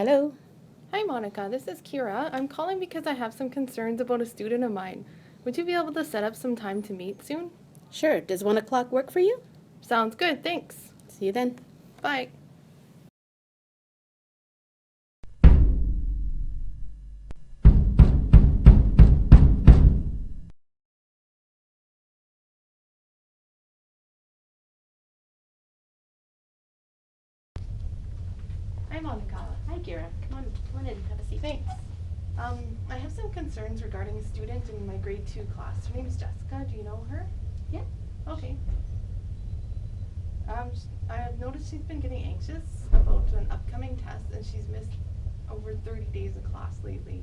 Hello. Hi Monica, this is Kira. I'm calling because I have some concerns about a student of mine. Would you be able to set up some time to meet soon? Sure. Does 1 o'clock work for you? Sounds good, thanks. See you then. Bye. Hi Monica. Hi, Kira. Come on in. Have a seat. Thanks. I have some concerns regarding a student in my grade 2 class. Her name is Jessica. Do you know her? Yeah. Okay. I've noticed she's been getting anxious about an upcoming test and she's missed over 30 days of class lately.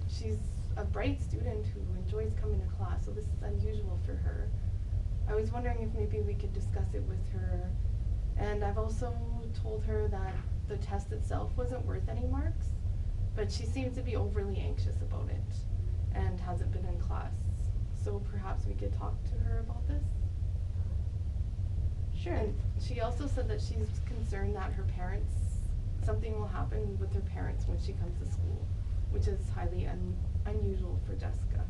She's a bright student who enjoys coming to class, so this is unusual for her. I was wondering if maybe we could discuss it with her. And I've also told her that the test itself wasn't worth any marks, but she seems to be overly anxious about it and hasn't been in class. So perhaps we could talk to her about this? Sure. And she also said that she's concerned that her parents, something will happen with her parents when she comes to school, which is highly unusual for Jessica.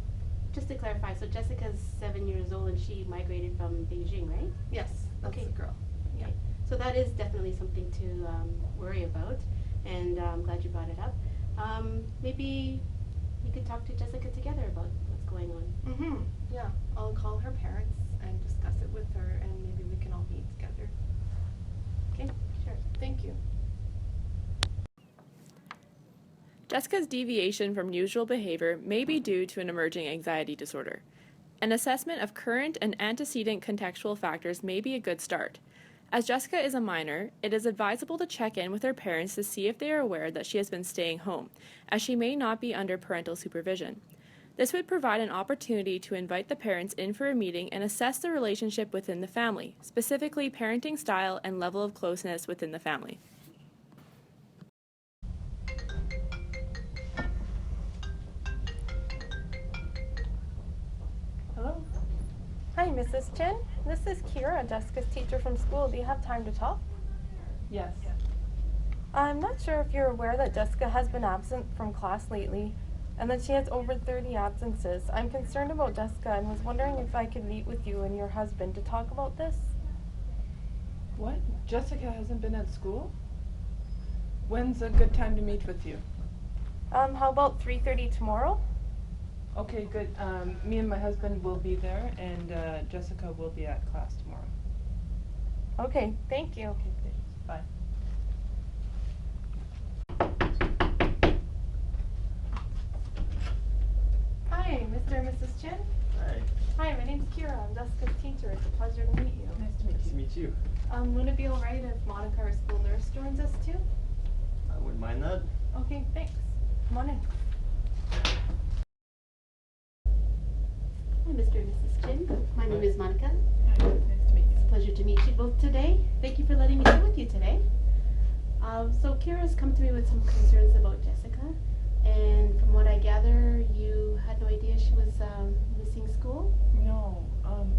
Just to clarify, so Jessica's 7 years old and she migrated from Beijing, right? Yes, that's Okay. the girl. Yeah. Okay. So that is definitely something to worry about, and I'm glad you brought it up. Maybe we could talk to Jessica together about what's going on. Yeah, I'll call her parents and discuss it with her, and maybe we can all meet together. Okay, Sure. thank you. Jessica's deviation from usual behavior may be due to an emerging anxiety disorder. An assessment of current and antecedent contextual factors may be a good start. As Jessica is a minor, it is advisable to check in with her parents to see if they are aware that she has been staying home, as she may not be under parental supervision. This would provide an opportunity to invite the parents in for a meeting and assess the relationship within the family, specifically parenting style and level of closeness within the family. Hello. Hi, Mrs. Chin. This is Kira, Jessica's teacher from school. Do you have time to talk? Yes. I'm not sure if you're aware that Jessica has been absent from class lately and that she has over 30 absences. I'm concerned about Jessica and was wondering if I could meet with you and your husband to talk about this. What? Jessica hasn't been at school? When's a good time to meet with you? How about 3:30 tomorrow? Okay, good. Me and my husband will be there, and Jessica will be at class tomorrow. Okay, thank you. Okay, thanks. Bye. Hi, Mr. and Mrs. Chin. Hi, Hi, my name's Kira. I'm Jessica's teacher. It's a pleasure to meet you. Nice to meet nice to you. meet you. Would it be alright if Monica, our school nurse, joins us too? I wouldn't mind that. Okay, thanks. Come on in. Hi, Mr. and Mrs. Chin. My name is Monica. Hi, nice to meet you. It's a pleasure to meet you both today. Thank you for letting me sit with you today. So Kira's come to me with some concerns about Jessica, and from what I gather, you had no idea she was missing school? No,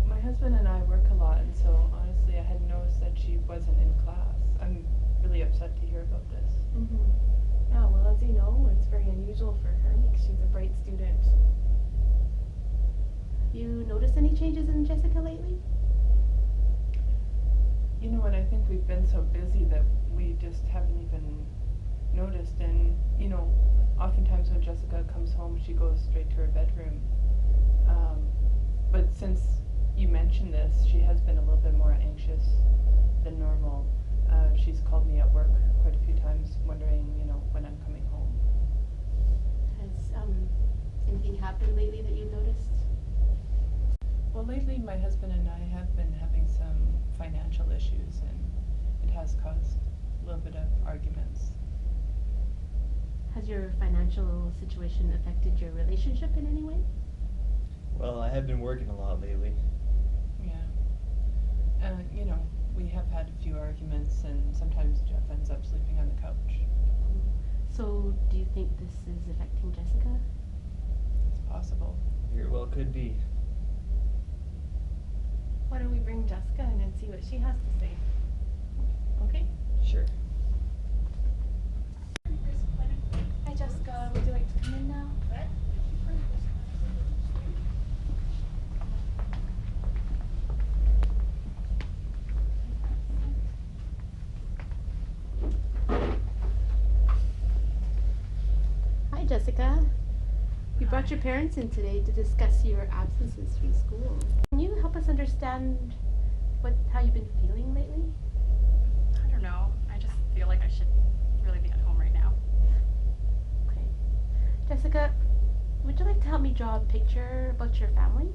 my husband and I work a lot, and so honestly, I hadn't noticed that she wasn't in class. I'm really upset to hear about this. Yeah, well, as you know, it's very unusual for her because she's a bright student. Have you noticed any changes in Jessica lately? You know what, I think we've been so busy that we just haven't even noticed, and you know, oftentimes when Jessica comes home she goes straight to her bedroom. But since you mentioned this, she has been a little bit more anxious than normal. She's called me at work quite a few times wondering, you know, when I'm coming home. Has anything happened lately that you've noticed? Well, lately my husband and I have been having some financial issues, and it has caused a little bit of arguments. Has your financial situation affected your relationship in any way? Well, I have been working a lot lately. Yeah. You know, we have had a few arguments, and sometimes Jeff ends up sleeping on the couch. So, do you think this is affecting Jessica? It's possible. Very well could be. Why don't we bring Jessica in and see what she has to say? Okay? Sure. Jessica. You brought your parents in today to discuss your absences from school. Can you help us understand how you've been feeling lately? I don't know. I just feel like I should really be at home right now. Okay. Jessica, would you like to help me draw a picture about your family?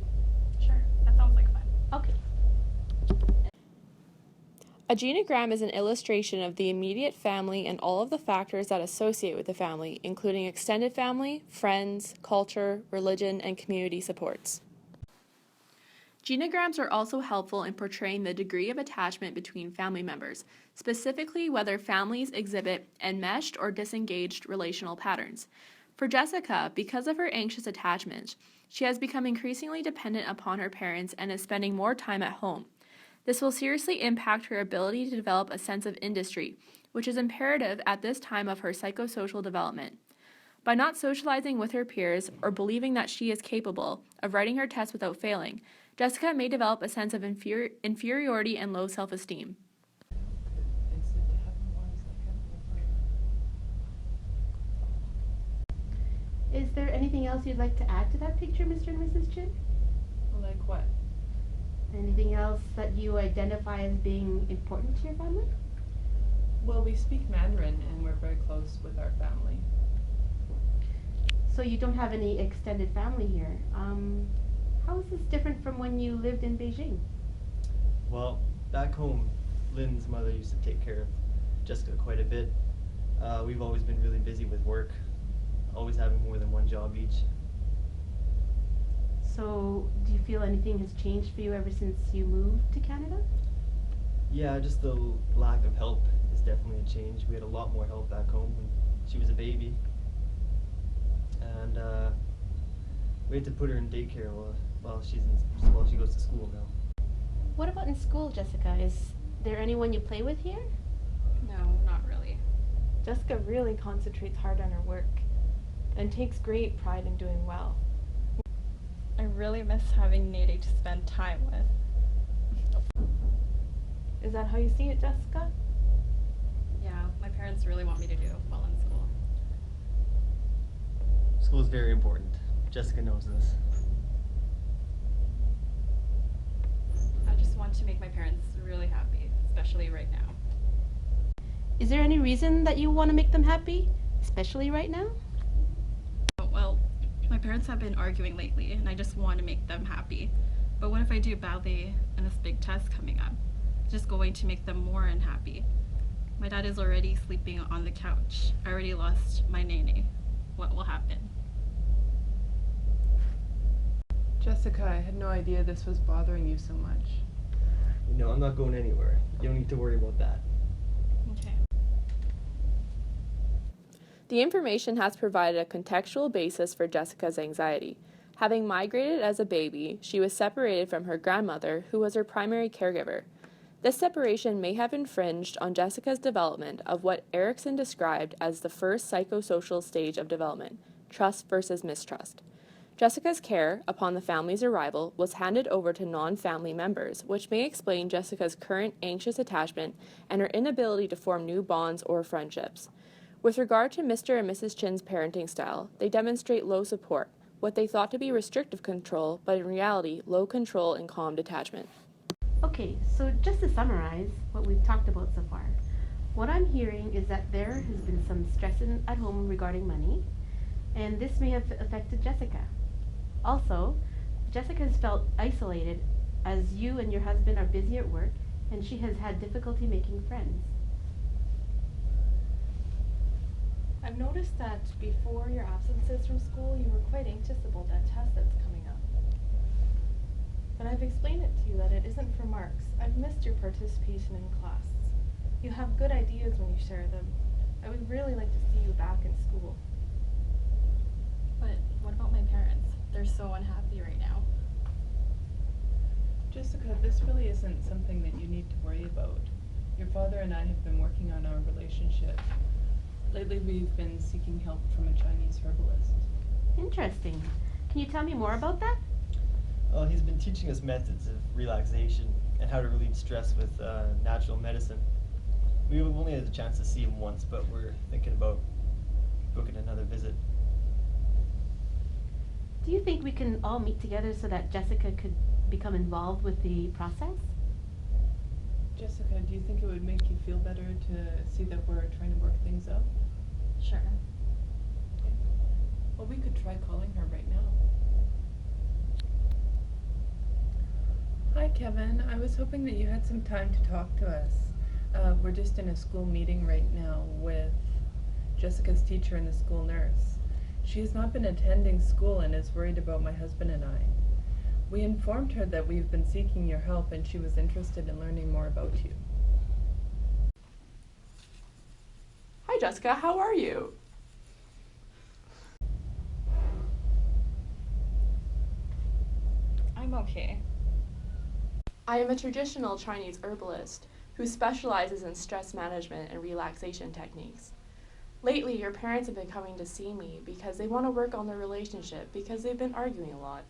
Sure, that sounds like fun. Okay. A genogram is an illustration of the immediate family and all of the factors that associate with the family, including extended family, friends, culture, religion, and community supports. Genograms are also helpful in portraying the degree of attachment between family members, specifically whether families exhibit enmeshed or disengaged relational patterns. For Jessica, because of her anxious attachment, she has become increasingly dependent upon her parents and is spending more time at home. This will seriously impact her ability to develop a sense of industry, which is imperative at this time of her psychosocial development. By not socializing with her peers or believing that she is capable of writing her tests without failing, Jessica may develop a sense of inferiority and low self-esteem. It's to happen 1 second. Is there anything else you'd like to add to that picture, Mr. and Mrs. Chin? Like what? Anything else that you identify as being important to your family? Well, we speak Mandarin and we're very close with our family. So you don't have any extended family here. How is this different from when you lived in Beijing? Well, back home, Lynn's mother used to take care of Jessica quite a bit. We've always been really busy with work, always having more than one job each. So do you feel anything has changed for you ever since you moved to Canada? Yeah, just the lack of help is definitely a change. We had a lot more help back home when she was a baby. And we had to put her in daycare while she goes to school now. What about in school, Jessica? Is there anyone you play with here? No, not really. Jessica really concentrates hard on her work and takes great pride in doing well. I really miss having Nady to spend time with. Is that how you see it, Jessica? Yeah, my parents really want me to do well in school. School is very important. Jessica knows this. I just want to make my parents really happy, especially right now. Is there any reason that you want to make them happy, especially right now? Well, my parents have been arguing lately, and I just want to make them happy. But what if I do badly in this big test coming up? It's just going to make them more unhappy. My dad is already sleeping on the couch. I already lost my nene. What will happen? Jessica, I had no idea this was bothering you so much. No, I'm not going anywhere. You don't need to worry about that. Okay. The information has provided a contextual basis for Jessica's anxiety. Having migrated as a baby, she was separated from her grandmother, who was her primary caregiver. This separation may have infringed on Jessica's development of what Erickson described as the first psychosocial stage of development, trust versus mistrust. Jessica's care, upon the family's arrival, was handed over to non-family members, which may explain Jessica's current anxious attachment and her inability to form new bonds or friendships. With regard to Mr. and Mrs. Chin's parenting style, they demonstrate low support, what they thought to be restrictive control, but in reality, low control and calm detachment. Okay, so just to summarize what we've talked about so far, what I'm hearing is that there has been some stress at home regarding money, and this may have affected Jessica. Also, Jessica has felt isolated as you and your husband are busy at work, and she has had difficulty making friends. I've noticed that before your absences from school, you were quite anxious about that test that's coming up. But I've explained it to you that it isn't for marks. I've missed your participation in class. You have good ideas when you share them. I would really like to see you back in school. But what about my parents? They're so unhappy right now. Jessica, this really isn't something that you need to worry about. Your father and I have been working on our relationship. Lately we've been seeking help from a Chinese herbalist. Interesting. Can you tell me more about that? Well, he's been teaching us methods of relaxation and how to relieve stress with natural medicine. We've only had a chance to see him once, but we're thinking about booking another visit. Do you think we can all meet together so that Jessica could become involved with the process? Jessica, do you think it would make you feel better to see that we're trying to work things out? Sure. Okay. Well, we could try calling her right now. Hi, Kevin. I was hoping that you had some time to talk to us. We're just in a school meeting right now with Jessica's teacher and the school nurse. She has not been attending school and is worried about my husband and I. We informed her that we've been seeking your help and she was interested in learning more about you. Hi, Jessica. How are you? I'm okay. I am a traditional Chinese herbalist who specializes in stress management and relaxation techniques. Lately, your parents have been coming to see me because they want to work on their relationship because they've been arguing a lot.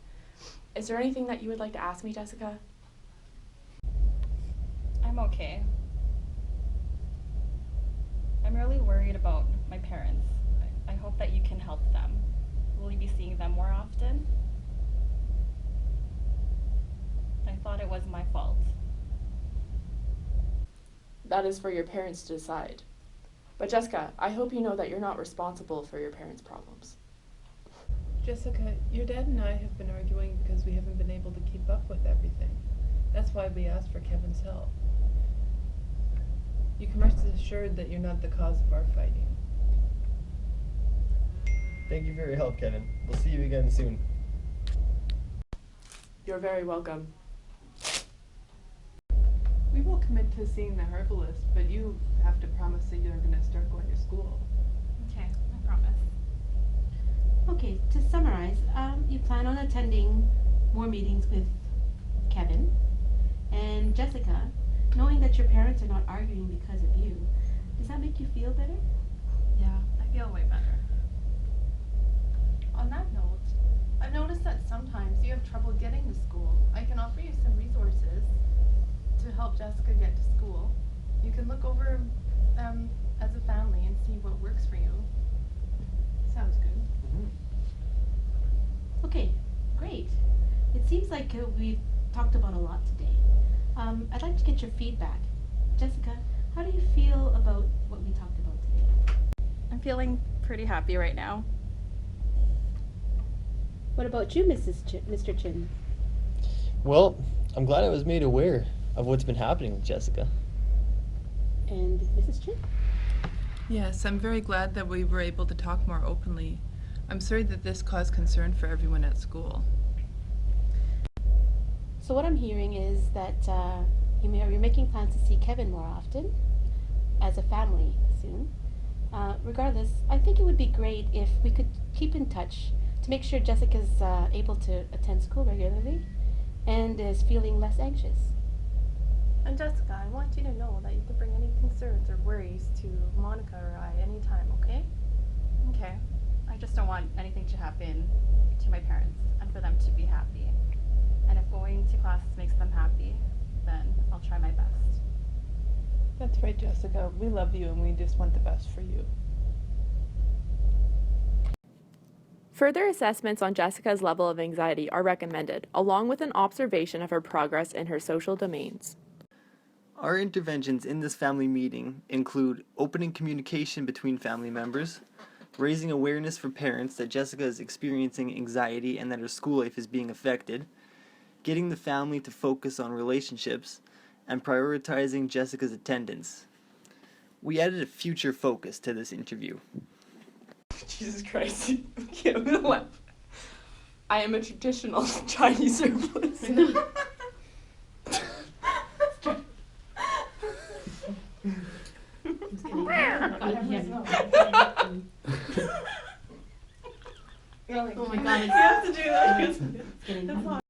Is there anything that you would like to ask me, Jessica? I'm okay. I'm really worried about my parents. I hope that you can help them. Will you be seeing them more often? I thought it was my fault. That is for your parents to decide. But Jessica, I hope you know that you're not responsible for your parents' problems. Jessica, your dad and I have been arguing because we haven't been able to keep up with everything. That's why we asked for Kevin's help. You can rest assured that you're not the cause of our fighting. Thank you for your help, Kevin. We'll see you again soon. You're very welcome. We will commit to seeing the herbalist, but you have to promise that you're going to start going to school. Okay, I promise. Okay, to summarize, you plan on attending more meetings with Kevin and Jessica, knowing that your parents are not arguing because of you. Does that make you feel better? Yeah, I feel way better. On that note, I've noticed that sometimes you have trouble getting to school. I can offer you some resources to help Jessica get to school. You can look over them as a family and see what works for you. Sounds good. Okay, great. It seems like we've talked about a lot today. I'd like to get your feedback. Jessica, how do you feel about what we talked about today? I'm feeling pretty happy right now. What about you, Mr. Chin? Well, I'm glad I was made aware of what's been happening with Jessica. And Mrs. Chin? Yes, I'm very glad that we were able to talk more openly. I'm sorry that this caused concern for everyone at school. So what I'm hearing is that you're making plans to see Kevin more often, as a family soon. Regardless, I think it would be great if we could keep in touch to make sure Jessica's able to attend school regularly and is feeling less anxious. And Jessica, I want you to know that you can bring any concerns or worries to Monica or I anytime, okay? Okay. I just don't want anything to happen to my parents and for them to be happy. And if going to classes makes them happy, then I'll try my best. That's right, Jessica. We love you and we just want the best for you. Further assessments on Jessica's level of anxiety are recommended, along with an observation of her progress in her social domains. Our interventions in this family meeting include opening communication between family members, raising awareness for parents that Jessica is experiencing anxiety and that her school life is being affected, getting the family to focus on relationships, and prioritizing Jessica's attendance. We added a future focus to this interview. Jesus Christ. Okay, I'm gonna laugh. I am a traditional Chinese herbalist. You're like, Oh my god, you have to do that. it's getting